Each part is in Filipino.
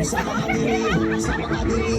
sa mga diri, sa mga diri.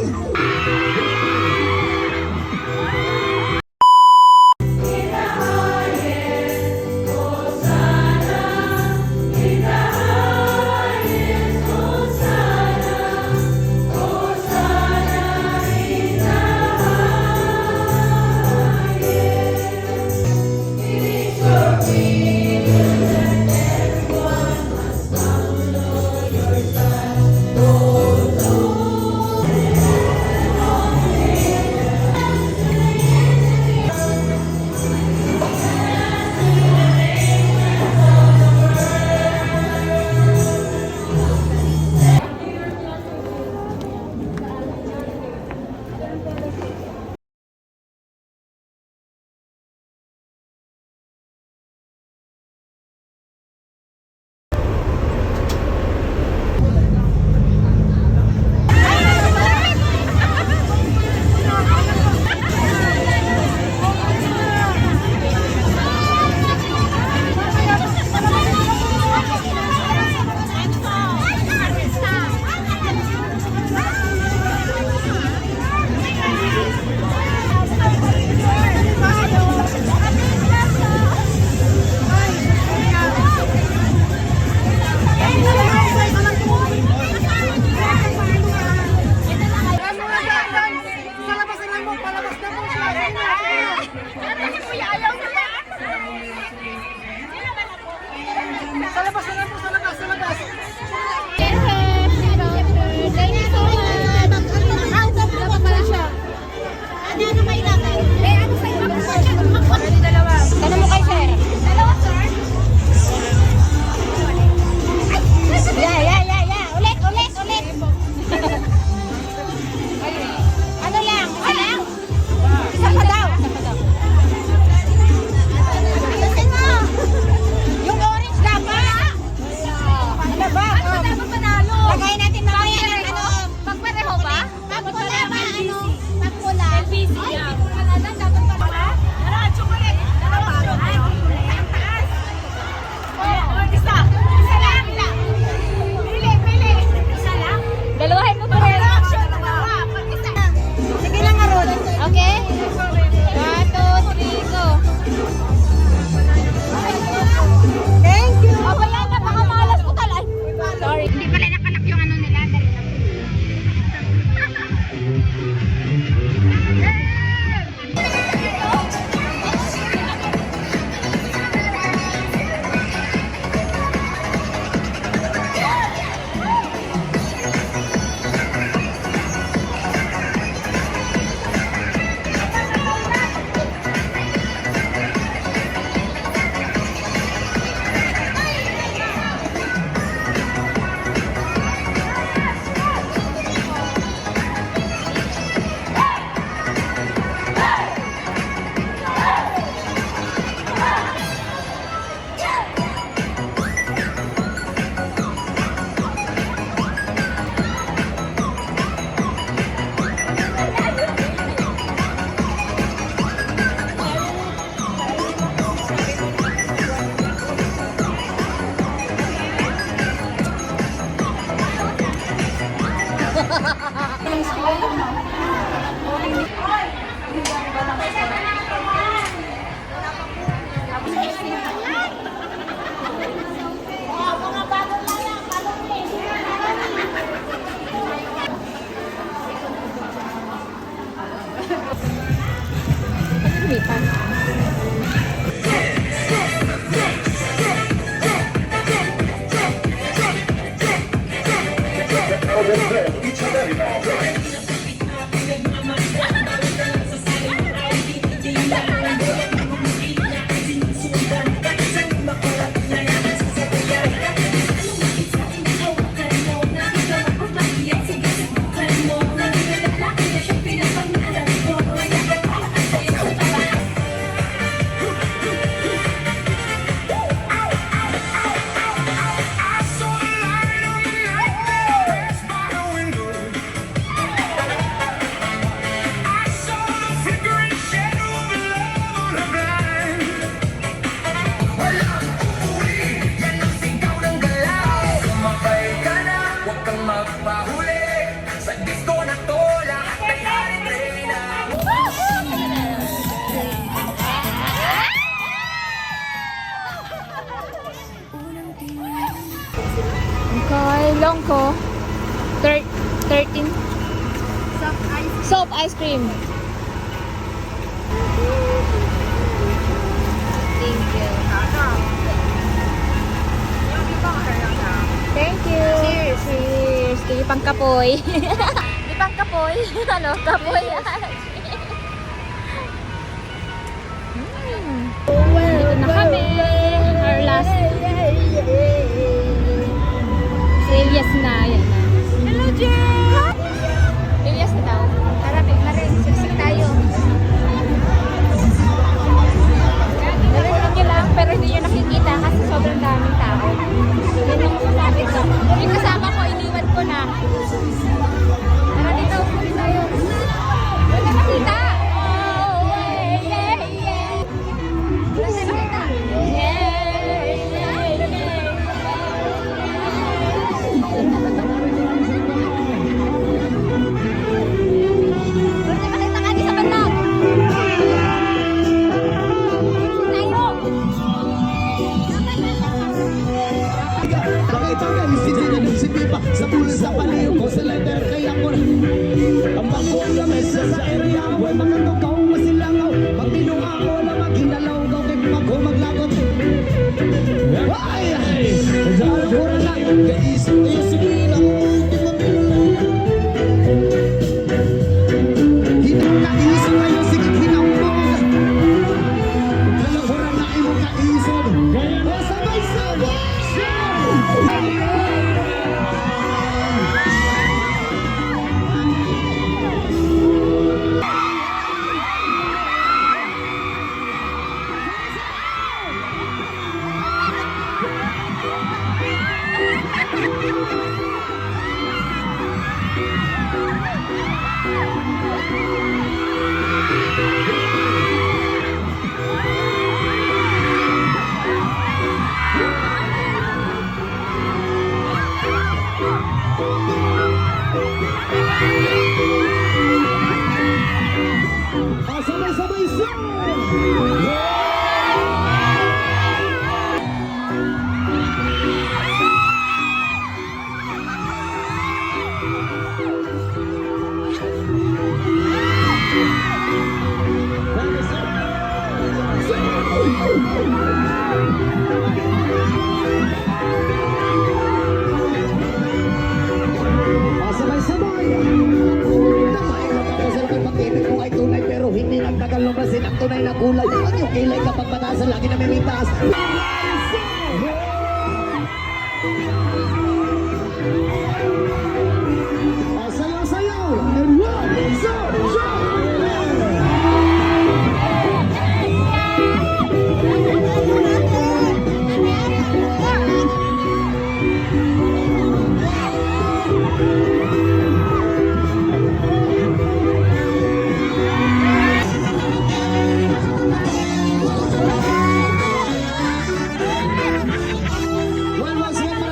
cream. Thank you. Thank you. Cheers. Cheers. Di pangkapoy. Di pangkapoy. Ano? Kapoy. Dito na kami. Our last. Say yes na. Yan na. Hello, Jen! Yes na daw. Marami rin. Siksik tayo. Narinig nyo lang, pero hindi nyo nakikita kasi sobrang daming tao. Yun ang masasabit ko. Yung kasama ko, iniwan ko na. Tara dito, ulit tayo. Wala na makita. Oh, yeah, yeah, yeah. Wala na makita. Yeah, yeah, yeah. Wala na makita ka di sa bandang. Bagay-bagay, sinunod si Pipa sa pulo sa paliw ko sa letter kaya ko ang bangkong lamesa sa area buhay magkatukaw masilangaw pag tinunga ko na maghinalaw gaw kay pag maglagot ay ay dahil ko na lang kaisip kayo sige lang hinakaisip kayo sige hinamog dahil ko na imo kaisip kaya sabay-sabay sabay-sabay sabay-sabay Damay magkakasal kay pag-ibig mo ay tunay pero hindi nagtagal lumasin ang tunay na kulay ang iyong kilay kapag patasan lagi na mimitas sayaw-sayaw and one, so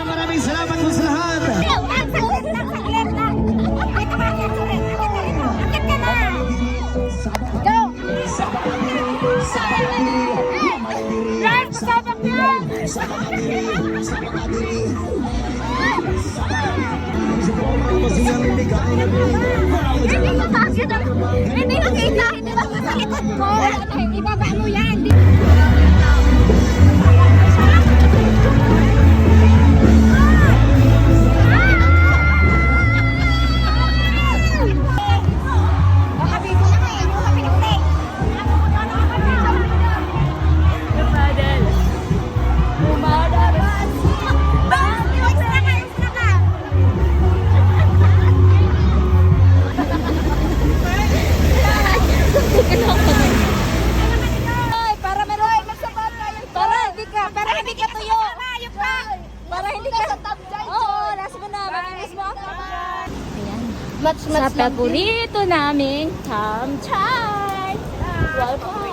maraming salamat po sa lahat. Hindi nakita, hindi ba sa likod ko? Ibaba mo yan. Sa paborito naming Tom Chai. Welcome.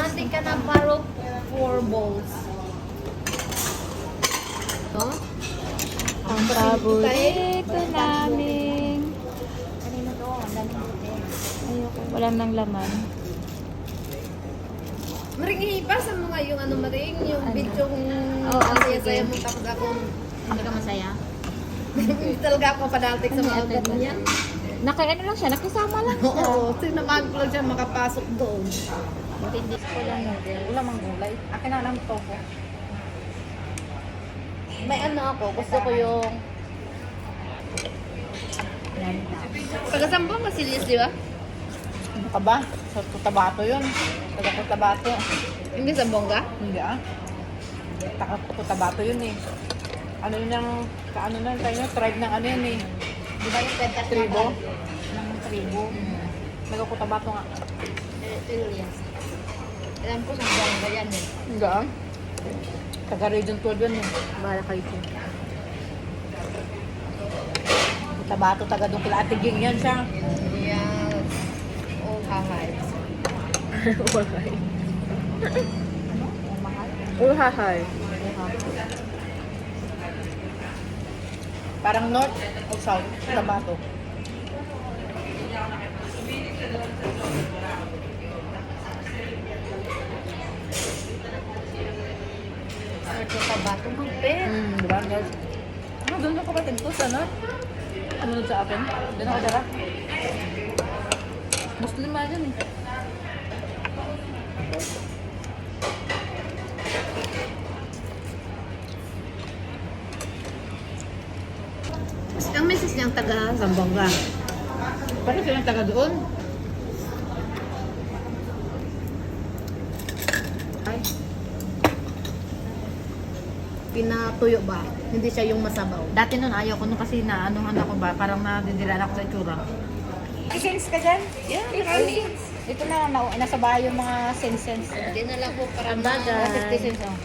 Andi ka na paro 4 bowls. No? Ang paborito namin. Kanina to, ang daming puti. Ayoko, wala nang laman. Maring ipasa mo nga yung ano maring, yung video kung Oo, ang sige. saya-saya mo tapos ako. Hindi ka masaya? Talaga ako padating sa mga ugat niya. Ano lang siya, nakisama lang siya. Oo, sinamahan ko lang siya makapasok doon. Hindi ko lang noodle. Wala mang gulay. Akin na lang tofu. May ano ako, gusto ko yung Yan. taga-sambong masilis, di ba? Ano ka ba? Sa Cotabato yun. Taga Cotabato. Hindi sambong ka? Hindi ah. Taga Cotabato yun eh. Ano yun yung, ano na, tayo na, tribe ng ano yun eh. Di ba yung pwede Tribo. Ng tribo. Taga Cotabato nga. Yes. Alam ko sambong ba yan eh. Hindi ah. Taga Region 12 yun eh. Bahala kayo dyan. Cotabato, taga doon kila Ate Ging yan siya. Yes. Oh, hahay. Uhahay. Parang north o south, Cotabato. Ito ka ba? Tumagpit. Diba? North. Ano, doon ako kapatid ko sa north. Ano sa akin? Doon ako dara. Muslim nga dyan eh. Ang message niyang taga Zamboanga. Paano silang taga doon? Ay. Pinatuyo ba? Hindi siya yung masabaw. Dati nun ayaw ko nun kasi na anuhan ako ba, parang nadidila ako sa itsura. May sense ka dyan? Yeah, Dito na, nasa bahay yung mga sense. Hindi na lang po para Ang bagay. 50 cents oh.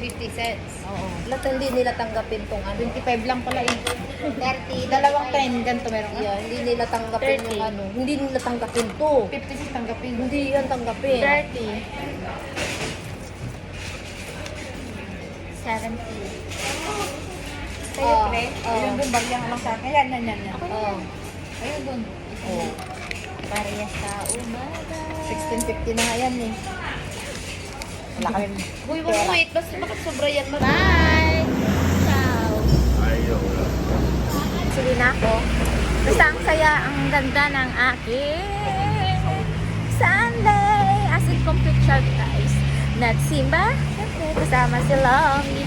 50 cents. Oo. Lahat hindi nila tanggapin tong ano. 25 lang pala eh. 30. Dalawang 10, ganito meron ka? Yeah, hindi nila tanggapin 30. yung ano. Hindi nila tanggapin to. 50 cents tanggapin. Hindi yan tanggapin. 30. 70. Sa'yo, Ah, pre? ah. Ayun doon, bagyang lang sa akin. Yan. Oh. Ayun doon. Oo. Pareha sa umaga. 16.50 na nga yan eh. Wala kami. Uy, wait. Basta makasobra yan. Bye! Ciao! Sige na ako. Basta ang saya, ang ganda ng aking Sunday. As in complete shot guys. Nagsimba. Siyempre, kasama si Longy.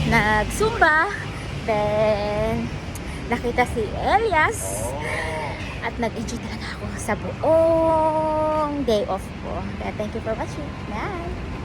Nagsumba. Then, nakita si Elias. At nag-enjoy talaga ako sa buong day off ko. Kaya thank you for watching. Bye!